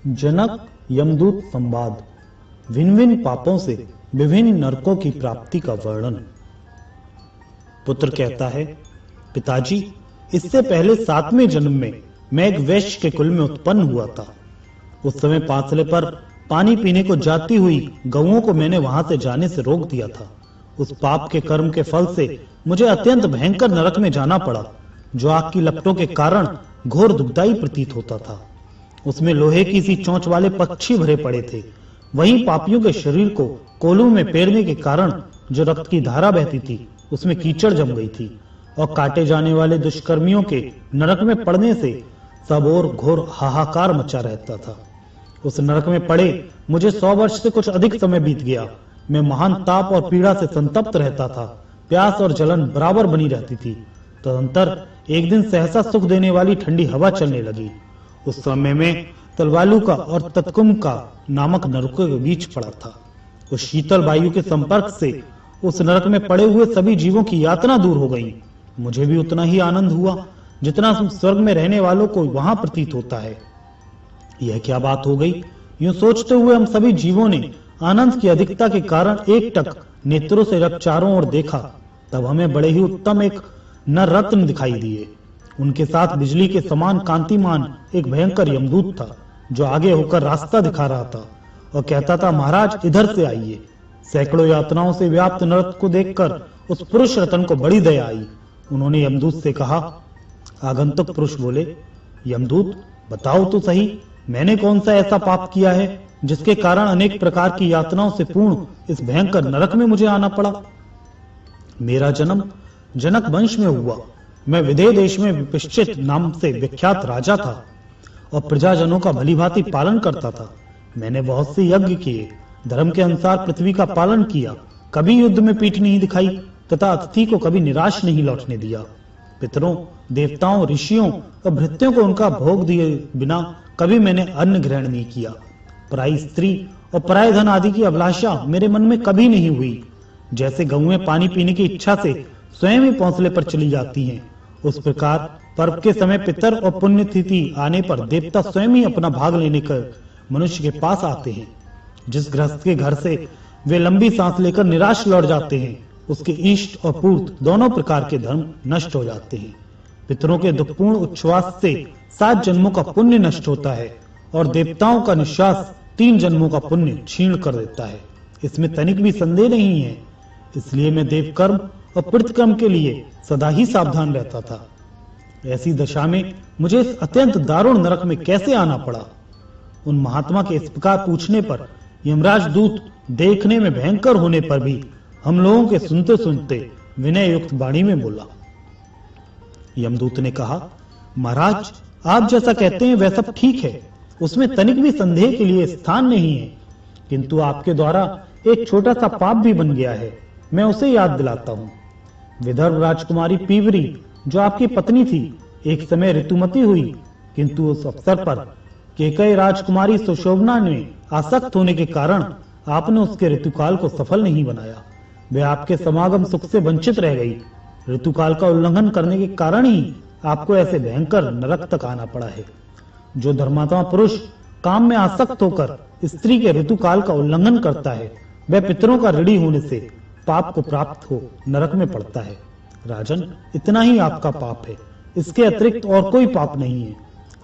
जनक यमदूत संवाद। भिन्न भिन्न पापों से विभिन्न नरकों की प्राप्ति का वर्णन। पुत्र कहता है, पिताजी, इससे पहले 7वें जन्म में मैं एक वैश्य के कुल में उत्पन्न हुआ था। उस समय पांचले पर पानी पीने को जाती हुई गौओं को मैंने वहां से जाने से रोक दिया था। उस पाप के कर्म के फल से मुझे अत्यंत भयंकर नरक में जाना पड़ा, जो आग की लपटों के कारण घोर दुखदायी प्रतीत होता था। उसमें लोहे की सी चोंच वाले पक्षी भरे पड़े थे। वहीं पापियों के शरीर को कोलू में पेरने के कारण जो रक्त की धारा बहती थी, उसमें कीचड़ जम गई थी और काटे जाने वाले दुष्कर्मियों के नरक में पड़ने से सब और घोर हाहाकार मचा रहता था। उस नरक में पड़े मुझे 100 वर्ष से कुछ अधिक समय बीत गया। मैं महान ताप और पीड़ा से संतप्त रहता था। प्यास और जलन बराबर बनी रहती थी। तदंतर एक दिन सहसा सुख देने वाली ठंडी हवा चलने लगी। उस समय में तलवालू का और तत्कुम का नामक नरकों के बीच पड़ा था। उस शीतल वायु के संपर्क से उस नरक में पड़े हुए सभी जीवों की यातना दूर हो गई। मुझे भी उतना ही आनंद हुआ जितना स्वर्ग में रहने वालों को वहां प्रतीत होता है। यह क्या बात हो गई? यूं सोचते हुए हम सभी जीवों ने आनंद की अधिकता के कारण एकटक नेत्रों से रब चारों ओर देखा। तब हमें बड़े ही उत्तम एक नर रत्न दिखाई दिए। उनके साथ बिजली के समान कांतिमान एक भयंकर यमदूत था, जो आगे होकर रास्ता दिखा रहा था और कहता था, महाराज इधर से आइए। सैकड़ों यातनाओं से व्याप्त नरक को देखकर उस पुरुष रत्न को बड़ी दया आई। उन्होंने यमदूत से कहा। आगंतुक पुरुष बोले, यमदूत, बताओ तो सही, मैंने कौन सा ऐसा पाप किया है जिसके कारण अनेक प्रकार की यातनाओं से पूर्ण इस भयंकर नरक में मुझे आना पड़ा? मेरा जन्म जनक वंश में हुआ। मैं विदेह देश में विपश्चित नाम से विख्यात राजा था और प्रजाजनों का भलीभांति पालन करता था। मैंने बहुत से यज्ञ किए, धर्म के अनुसार पृथ्वी का पालन किया, कभी युद्ध में पीठ नहीं दिखाई तथा अतिथि को कभी निराश नहीं लौटने दिया। पितरों, देवताओं, ऋषियों और भृत्यों को उनका भोग दिए बिना कभी मैंने अन्न ग्रहण नहीं किया। पराई स्त्री और पराय धन आदि की अभिलाषा मेरे मन में कभी नहीं हुई। जैसे गौएं पानी पीने की इच्छा से स्वयं ही पौंसले पर चली जाती हैं, उस प्रकार पर्व के समय पितर और पुण्यतिथि आने पर देवता स्वयं ही अपना भाग लेने कर मनुष्य के पास आते हैं। जिस गृहस्थ के घर से वे लंबी सांस लेकर निराश लौट जाते हैं, उसके इष्ट और पूर्त दोनों प्रकार के धर्म नष्ट हो जाते हैं। पितरों के दुखपूर्ण उच्छ्वास से 7 जन्मों का पुण्य नष्ट होता है और देवताओं का निश्वास 3 जन्मों का पुण्य क्षीण कर देता है। इसमें तनिक भी संदेह नहीं है। इसलिए मैं देव कर्म और पृथ्वी कर्म के लिए सदा ही सावधान रहता था। ऐसी दशा में मुझे इस अत्यंत दारुण नरक में कैसे आना पड़ा? उन महात्मा के इस प्रकार पूछने पर यमराज दूत देखने में भयंकर होने पर भी हम लोगों के सुनते सुनते विनय युक्त वाणी में बोला। यमदूत ने कहा, महाराज, आप जैसा कहते हैं वह सब ठीक है, उसमें तनिक भी संदेह के लिए स्थान नहीं है। किंतु आपके द्वारा एक छोटा सा पाप भी बन गया है, मैं उसे याद दिलाता हूँ। विदर्भ राजकुमारी पीवरी, जो आपकी पत्नी थी, एक समय ऋतुमती हुई, किंतु उस अवसर पर केकई राजकुमारी सुशोभना में आसक्त होने के कारण आपने उसके ऋतुकाल को सफल नहीं बनाया। वह आपके समागम सुख से वंचित रह गई। ऋतुकाल का उल्लंघन करने के कारण ही आपको ऐसे भयंकर नरक तक आना पड़ा है। जो धर्मात्मा पुरुष काम में आसक्त होकर स्त्री के ऋतुकाल का उल्लंघन करता है, वह पितरों का ऋणी होने से पाप को प्राप्त हो नरक में पड़ता है। राजन, इतना ही आपका पाप है, इसके अतिरिक्त और कोई पाप नहीं है।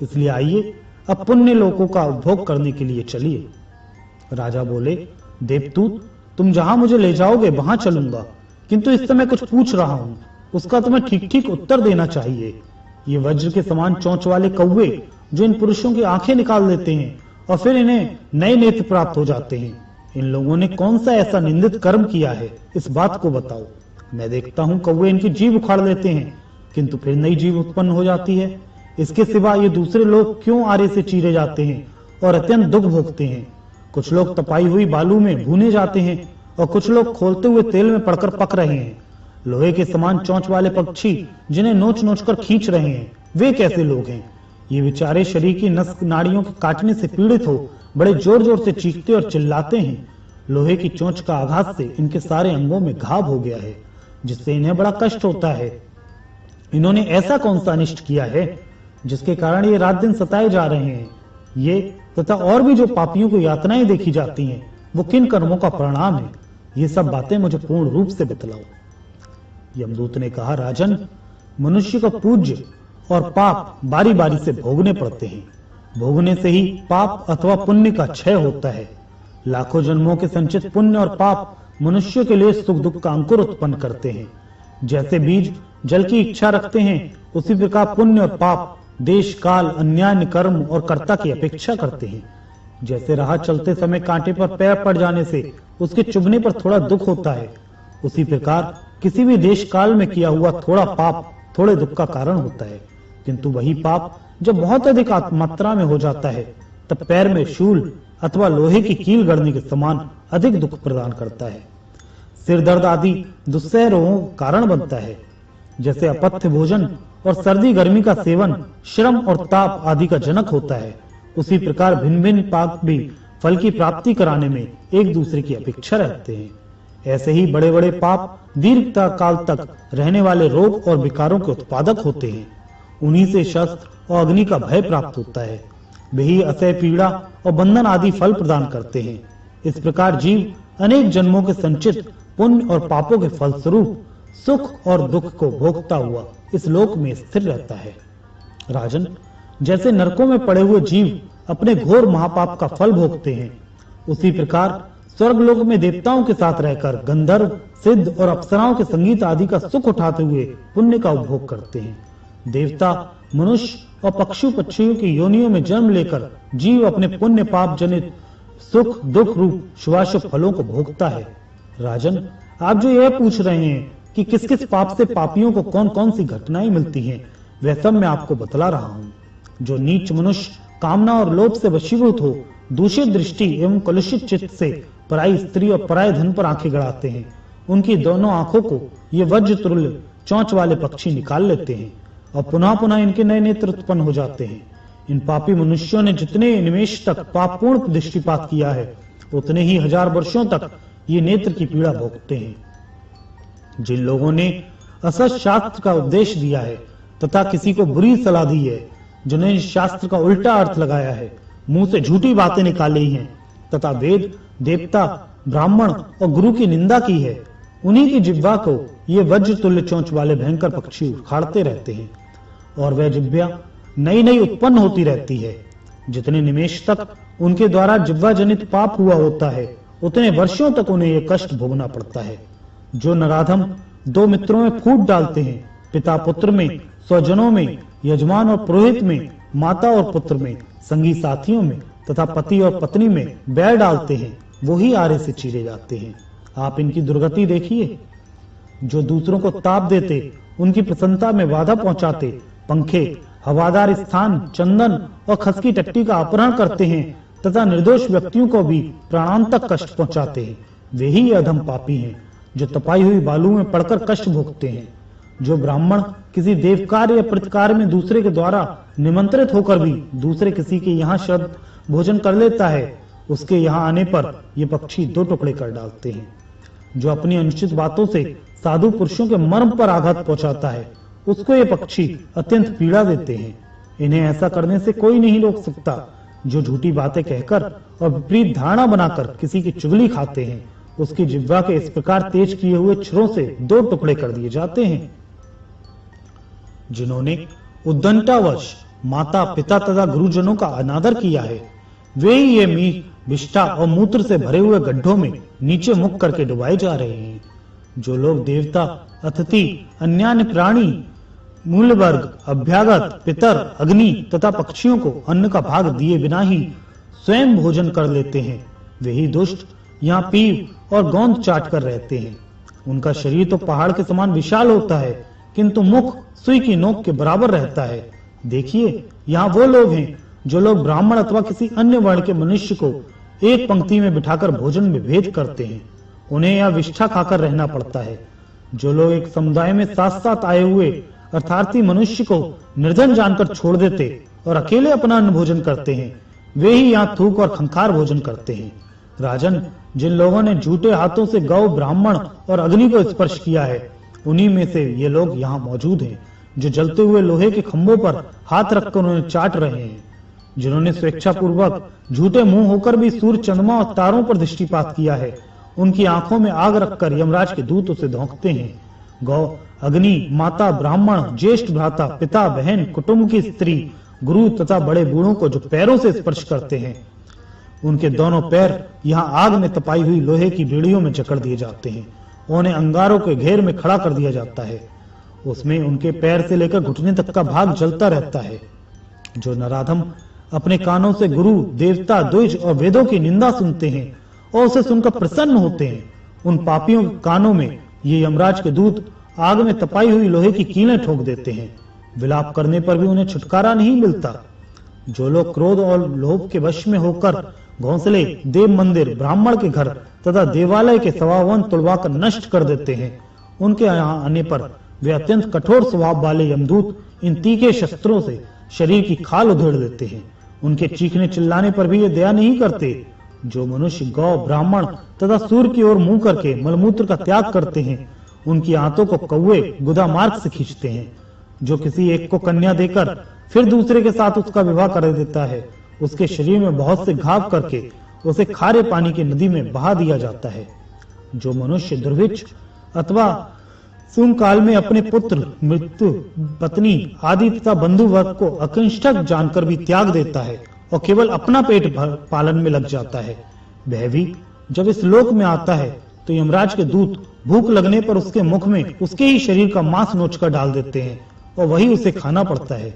इसलिए आइए अब पुण्य लोकों का उपभोग करने के लिए चलिए। राजा बोले, देवदूत, तुम जहां मुझे ले जाओगे वहां चलूंगा, किंतु इस समय कुछ पूछ रहा हूँ, उसका तुम्हें ठीक ठीक उत्तर देना चाहिए। ये वज्र के समान चोंच वाले कौवे जो इन पुरुषों की आंखें निकाल देते हैं और फिर इन्हें नए नेत्र प्राप्त हो जाते हैं, इन लोगों ने कौन सा ऐसा निंदित कर्म किया है, इस बात को बताओ। मैं देखता हूँ कौवे इनकी जीभ उखाड़ लेते हैं, किंतु फिर नई जीभ उत्पन्न हो जाती है। इसके सिवा ये दूसरे लोग क्यों आरे से चीरे जाते हैं और अत्यंत दुख भोगते हैं? कुछ लोग तपाई हुई बालू में भूने जाते हैं और कुछ लोग खोलते हुए तेल में पड़कर पक रहे हैं। लोहे के समान चोंच वाले पक्षी जिन्हें नोच नोच कर खींच रहे हैं, वे कैसे लोग हैं? ये बेचारे शरीर की नस नाड़ियों के काटने से पीड़ित हो बड़े जोर जोर से चीखते और चिल्लाते हैं। लोहे की चोंच का आघात से इनके सारे अंगों में घाव हो गया है, जिससे इन्हें बड़ा कष्ट होता है। इन्होंने ऐसा कौन सा अनिष्ट किया है जिसके कारण ये रात दिन सताए जा रहे हैं? ये तथा और भी जो पापियों को यातनाएं देखी जाती हैं, वो किन कर्मों का परिणाम है, ये सब बातें मुझे पूर्ण रूप से बतलाओ। यमदूत ने कहा, राजन, मनुष्य को पूज्य और पाप बारी बारी से भोगने पड़ते हैं। भोगने से ही पाप अथवा पुण्य का क्षय होता है। लाखों जन्मों के संचित पुण्य और पाप मनुष्य के लिए सुख दुख का अंकुर उत्पन्न करते हैं। जैसे बीज जल की इच्छा रखते हैं, उसी प्रकार पुण्य और पाप देश काल, अन्यान्य कर्म और कर्ता की अपेक्षा करते हैं। जैसे राह चलते समय कांटे पर पैर पड़ जाने से उसके चुभने पर थोड़ा दुख होता है, उसी प्रकार किसी भी देश काल में किया हुआ थोड़ा पाप थोड़े दुख का कारण होता है। किंतु वही पाप जब बहुत अधिक मात्रा में हो जाता है, तब पैर में शूल अथवा लोहे की कील गड़ने के समान अधिक दुख प्रदान करता है। सिर दर्द आदि दुस्सह रोगों का कारण बनता है। जैसे अपथ्य भोजन और सर्दी गर्मी का सेवन श्रम और ताप आदि का जनक होता है, उसी प्रकार भिन्न भिन्न पाप भी फल की प्राप्ति कराने में एक दूसरे की अपेक्षा रखते हैं। ऐसे ही बड़े बड़े पाप दीर्घ काल तक रहने वाले रोग और विकारों के उत्पादक होते हैं। उन्हीं से शस्त्र और अग्नि का भय प्राप्त होता है। वे ही असह्य पीड़ा और बंधन आदि फल प्रदान करते हैं। इस प्रकार जीव अनेक जन्मों के संचित पुण्य और पापों के फलस्वरूप सुख और दुख को भोगता हुआ इस लोक में स्थिर रहता है। राजन, जैसे नरकों में पड़े हुए जीव अपने घोर महापाप का फल भोगते हैं, उसी प्रकार स्वर्ग लोक में देवताओं के साथ रहकर गंधर्व, सिद्ध और अप्सराओं के संगीत आदि का सुख उठाते हुए पुण्य का उपभोग करते हैं। देवता, मनुष्य और पशु पक्षियों की योनियों में जन्म लेकर जीव अपने पुण्य पाप जनित सुख दुख रूप शुभाशुभ फलों को भोगता है। राजन, आप जो यह पूछ रहे हैं कि किस किस पाप से पापियों को कौन कौन सी घटनाएं मिलती हैं, वह सब मैं आपको बतला रहा हूँ। जो नीच मनुष्य कामना और लोभ से वशीभूत हो, दूषित दृष्टि एवं कलुषित चित्त से पराई स्त्री और पराय धन पर आंखें गड़ाते हैं, उनकी दोनों आंखों को ये वज्र तुल्य चोंच वाले पक्षी निकाल लेते हैं और पुनः पुनः इनके नए नेत्र उत्पन्न हो जाते हैं। इन पापी मनुष्यों ने जितने निमेष तक पापपूर्ण दृष्टिपात किया है, उतने ही 1000 वर्षों तक ये नेत्र की पीड़ा भोगते हैं। जिन लोगों ने असत शास्त्र का उपदेश दिया है तथा किसी को बुरी सलाह दी है, जिन्होंने शास्त्र का उल्टा अर्थ लगाया है, मुंह से झूठी बातें निकाली हैं तथा वेद, देवता, ब्राह्मण और गुरु की निंदा की है, उन्हीं की जिह्वा को ये वज्र तुल्य चोंच वाले भयंकर पक्षी उखाड़ते रहते हैं और वह जिह्वा नई नई उत्पन्न होती रहती है। जितने निमेष तक उनके द्वारा जिह्वा जनित पाप हुआ होता है, उतने वर्षों तक उन्हें यह कष्ट भोगना पड़ता है। जो नराधम 2 मित्रों में फूट डालते हैं, पिता पुत्र में, स्वजनों में, यजमान और पुरोहित में, माता और पुत्र में, संगी साथियों में तथा पति और पत्नी में बैर डालते हैं, वो ही आरे से चीरे जाते हैं। आप इनकी दुर्गति देखिए। जो दूसरों को ताप देते, उनकी प्रसन्नता में बाधा पहुंचाते, पंखे, हवादार स्थान, चंदन और खसकी टट्टी का अपहरण करते हैं तथा निर्दोष व्यक्तियों को भी प्राणांतक कष्ट पहुंचाते हैं, वे ही अधम पापी हैं जो तपाई हुई बालू में पड़कर कष्ट भोगते हैं। जो ब्राह्मण किसी देव कार्य या प्रतिकार में दूसरे के द्वारा निमंत्रित होकर भी दूसरे किसी के यहाँ श्रद्ध भोजन कर लेता है, उसके यहाँ आने पर ये पक्षी 2 टुकड़े कर डालते हैं। जो अपनी अनुचित बातों से साधु पुरुषों के मर्म पर आघात पहुंचाता है, उसको ये पक्षी अत्यंत पीड़ा देते हैं। इन्हें ऐसा करने से कोई नहीं रोक सकता। जो झूठी बातें कहकर और विपरीत धारणा बनाकर किसी की चुगली खाते हैं, उसकी जिह्वा के इस प्रकार तेज किए हुए छुरों से 2 टुकड़े कर दिए जाते हैं। जिन्होंने उद्दंडतावश माता, पिता तथा गुरुजनों का अनादर किया है, वे ही ये मीठ, विष्ठा और मूत्र से भरे हुए गड्ढों में नीचे मुख करके डुबाए जा रहे हैं। जो लोग देवता, अतिथि, अन्यान्य प्राणी, मूल वर्ग, अभ्यागत, पितर, अग्नि तथा पक्षियों को अन्न का भाग दिए बिना ही स्वयं भोजन कर लेते हैं, वे ही दुष्ट यहाँ पीव और गोंद चाट कर रहते हैं। उनका शरीर तो पहाड़ के समान विशाल होता है, किंतु मुख सुई की नोक के बराबर रहता है। देखिए, यहाँ वो लोग हैं जो लोग ब्राह्मण अथवा किसी अन्य वर्ण के मनुष्य को एक पंक्ति में बिठाकर भोजन में भेद करते हैं, उन्हें यह विष्ठा खाकर रहना पड़ता है। जो लोग एक समुदाय में साथ साथ आए हुए अर्थार्थी मनुष्य को निर्धन जानकर छोड़ देते और अकेले अपना अन्न भोजन करते हैं, वे ही यहाँ थूक और खंखार भोजन करते हैं। राजन, जिन लोगों ने झूठे हाथों से गौ, ब्राह्मण और अग्नि को स्पर्श किया है, उन्हीं में से ये लोग यहाँ मौजूद हैं, जो जलते हुए लोहे के खंभों पर हाथ रखकर उन्हें चाट रहे हैं। जिन्होंने स्वेच्छापूर्वक झूठे मुंह होकर भी सूर्य, चंद्रमा और तारों पर दृष्टिपात किया है, उनकी आंखों में आग रखकर यमराज के दूत उसे धोंकते हैं। गौ, अग्नि, माता, ब्राह्मण, ज्येष्ठ भ्राता, पिता, बहन, कुटुंब की स्त्री, गुरु तथा बड़े बूढ़ों को जो पैरों से स्पर्श करते हैं, उनके दोनों पैर यहाँ आग में तपाई हुई लोहे की बेड़ियों में जकड़ दिए जाते हैं। उन्हें अंगारों के घेर में खड़ा कर दिया जाता है। उसमें उनके पैर से लेकर घुटने तक का भाग जलता रहता है। जो नराधम अपने कानों से गुरु, देवता, द्विज और वेदों की निंदा सुनते हैं और उसे सुनकर प्रसन्न होते हैं, उन पापियों के कानों में ये यमराज के दूत आग में तपाई हुई लोहे की कीलें ठोक देते हैं। विलाप करने पर भी उन्हें छुटकारा नहीं मिलता। जो लोग क्रोध और लोभ के वश में होकर घोंसले, देव मंदिर, ब्राह्मण के घर तथा देवालय के सवावन तुड़वाकर नष्ट कर देते हैं, उनके यहाँ आने पर वे अत्यंत कठोर स्वभाव वाले यमदूत इन तीखे शस्त्रों से शरीर की खाल उधेड़ देते हैं। उनके चीखने चिल्लाने पर भी ये दया नहीं करते। जो मनुष्य गौ, ब्राह्मण तथा सूर्य की ओर मुंह करके मलमूत्र का त्याग करते हैं, उनकी आंतों को कौवे गुदा मार्ग से खींचते हैं। जो किसी एक को कन्या देकर फिर दूसरे के साथ उसका विवाह कर देता है, उसके शरीर में बहुत से घाव करके उसे खारे पानी की नदी में बहा दिया जाता है। जो मनुष्य दुर्भिक्ष अथवा सुम काल में अपने पुत्र, मृत्यु, पत्नी आदि तथा बंधु वर्ग को अकनिष्ठक जानकर भी त्याग देता है और केवल अपना पेट पालन में लग जाता है, वह भी जब इस लोक में आता है तो यमराज के दूत भूख लगने पर उसके मुख में उसके ही शरीर का मांस नोचकर डाल देते हैं और वही उसे खाना पड़ता है।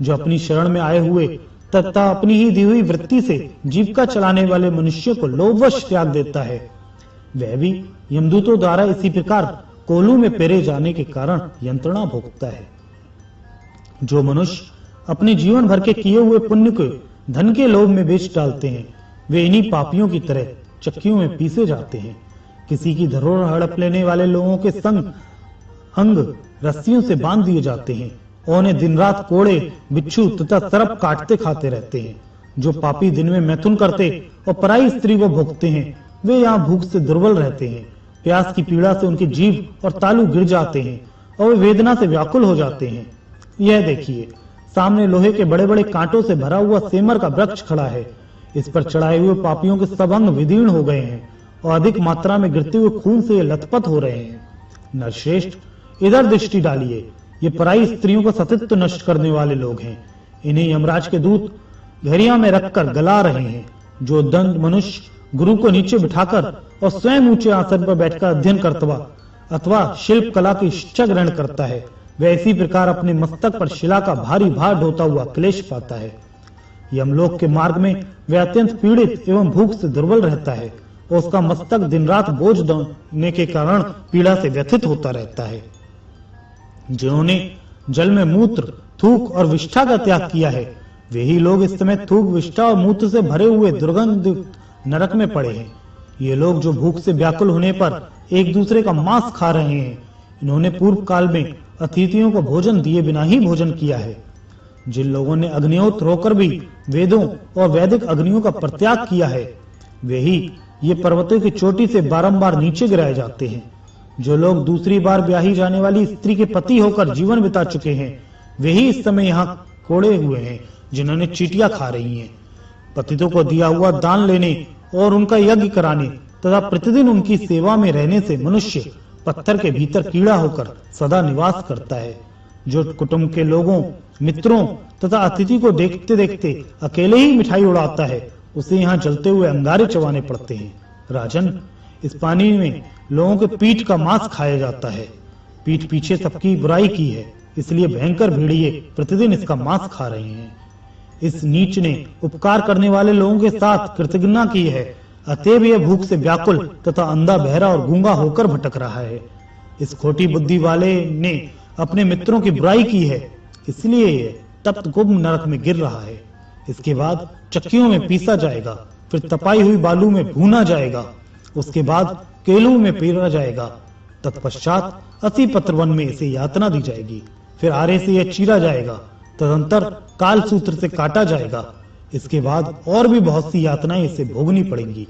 जो अपनी शरण में आए हुए तथा अपनी ही दी हुई वृत्ति से जीविका चलाने वाले मनुष्य को लोभवश त्याग देता है, वह भी यमदूतों द्वारा इसी प्रकार कोलू में पेरे जाने के कारण यंत्रणा भोगता है। जो मनुष्य अपने जीवन भर के किए हुए पुण्य को धन के लोभ में बेच डालते हैं, वे इन्हीं पापियों की तरह चक्कियों में पीसे जाते हैं। किसी की धरोहर हड़प लेने वाले लोगों के संग अंग रस्सियों से बांध दिए जाते हैं और उन्हें दिन रात कोड़े, बिच्छू तथा सर्प काटते खाते रहते हैं। जो पापी दिन में मैथुन करते और पराई स्त्री को भोगते हैं, वे यहाँ भूख से दुर्बल रहते हैं। प्यास की पीड़ा से उनकी जीभ और तालू गिर जाते हैं और वे वेदना से व्याकुल हो जाते हैं। यह देखिए, सामने लोहे के बड़े बड़े कांटों से भरा हुआ सेमर का वृक्ष खड़ा है। इस पर चढ़ाए हुए पापियों के सब अंग विदीर्ण हो गए हैं और अधिक मात्रा में गिरते हुए खून से लथपथ हो रहे हैं। नरश्रेष्ठ, इधर दृष्टि डालिए, ये पराई स्त्रियों का सतीत्व नष्ट करने वाले लोग हैं। इन्हें यमराज के दूत घरिया में रखकर गला रहे हैं। जो दंड मनुष्य गुरु को नीचे बिठाकर और स्वयं ऊंचे आसन पर बैठकर अध्ययन करता अथवा शिल्प कला की शिक्षा ग्रहण करता है, वह इसी प्रकार अपने मस्तक पर शिला का भारी भार ढोता हुआ क्लेश पाता है। यमलोक के मार्ग में वह अत्यंत पीड़ित एवं भूख से दुर्बल रहता है और उसका मस्तक दिन रात बोझ ढोने के कारण पीड़ा से व्यथित होता रहता है। जिन्होंने जल में मूत्र, थूक और विष्ठा का त्याग किया है, वे ही लोग इस समय थूक, विष्ठा और मूत्र से भरे हुए दुर्गंध नरक में पड़े हैं। ये लोग जो भूख से व्याकुल होने पर एक दूसरे का मांस खा रहे हैं, इन्होंने पूर्व काल में अतिथियों को भोजन दिए बिना ही भोजन किया है। जिन लोगों ने अग्निहोत्र होकर भी वेदों और वैदिक अग्नियों का परित्याग किया है, वे ही ये पर्वतों की चोटी से बारंबार नीचे गिराए जाते हैं। जो लोग दूसरी बार ब्याही जाने वाली स्त्री के पति होकर जीवन बिता चुके हैं, वे ही इस समय यहाँ कोड़े हुए हैं, जिन्होंने चींटियां खा रही हैं। पतितों को दिया हुआ दान लेने और उनका यज्ञ कराने तथा प्रतिदिन उनकी सेवा में रहने से मनुष्य पत्थर के भीतर कीड़ा होकर सदा निवास करता है। जो कुटुंब के लोगों, मित्रों तथा अतिथि को देखते देखते अकेले ही मिठाई उड़ाता है, उसे यहाँ जलते हुए अंगारे चबाने पड़ते हैं। राजन, इस पानी में लोगों के पीठ का मांस खाया जाता है। पीठ पीछे सबकी बुराई की है, इसलिए भयंकर भेड़िए प्रतिदिन इसका मांस खा रहे हैं। इस नीच ने उपकार करने वाले लोगों के साथ कृतज्ञता की है, अतएव यह भूख से व्याकुल तथा अंधा, बहरा और गूंगा होकर भटक रहा है। इस खोटी बुद्धि वाले ने अपने मित्रों की बुराई की है, इसलिए यह तप्त गुप्त नरक में गिर रहा है। इसके बाद चक्कियों में पीसा जाएगा, फिर तपाई हुई बालू में भूना जाएगा, उसके बाद केलू में पेरा जाएगा, तत्पश्चात असी पत्रवन में इसे यातना दी जाएगी, फिर आरे से यह चीरा जाएगा, तदंतर काल सूत्र से काटा जाएगा। इसके बाद और भी बहुत सी यातनाएं इसे भोगनी पड़ेंगी।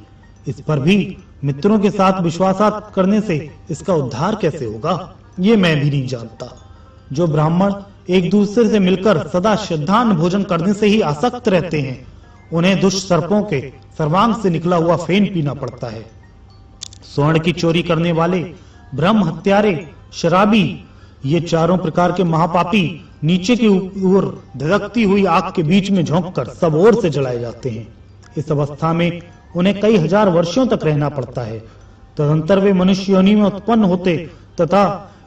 इस पर भी मित्रों के साथ विश्वासघात करने से इसका उद्धार कैसे होगा, ये मैं भी नहीं जानता। जो ब्राह्मण एक दूसरे से मिलकर सदा श्रद्धान भोजन करने से ही आसक्त रहते हैं। उन्हें दुष्ट सर्पों के सर्वांग से निकला हुआ फेन पीना पड़ता है। स्वर्ण की चोरी करने वाले, ब्रह्म हत्यारे, शराबी, ये चारों प्रकार के महापापी नीचे की ओर धधकती हुई आग के बीच में झोंककर सब ओर से जलाए जाते हैं। इस अवस्था में उन्हें कई हजार वर्षों तक रहना पड़ता है। तदंतर वे मनुष्य योनि में उत्पन्न होते तथा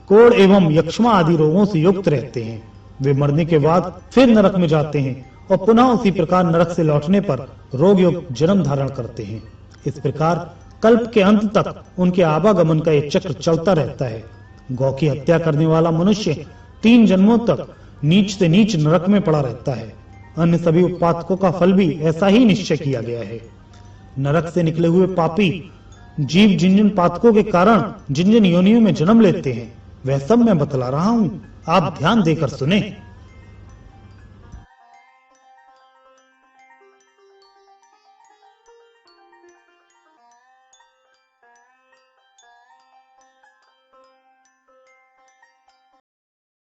कोढ़ एवं यक्ष्मा आदि रोगों से युक्त रहते हैं। वे मरने के बाद फिर नरक में जाते हैं और पुनः उसी प्रकार नरक से लौटने पर रोग युक्त जन्म धारण करते हैं। इस प्रकार कल्प के अंत तक उनके आवागमन का एक चक्र चलता रहता है। गौ की हत्या करने वाला मनुष्य 3 जन्मों तक नीच से नीच नरक में पड़ा रहता है। अन्य सभी उत्पादकों का फल भी ऐसा ही निश्चय किया गया है। नरक से निकले हुए पापी जीव जिन जिन पातकों के कारण जिन जिन योनियों में जन्म लेते हैं, वह सब मैं बतला रहा हूँ, आप ध्यान देकर सुने।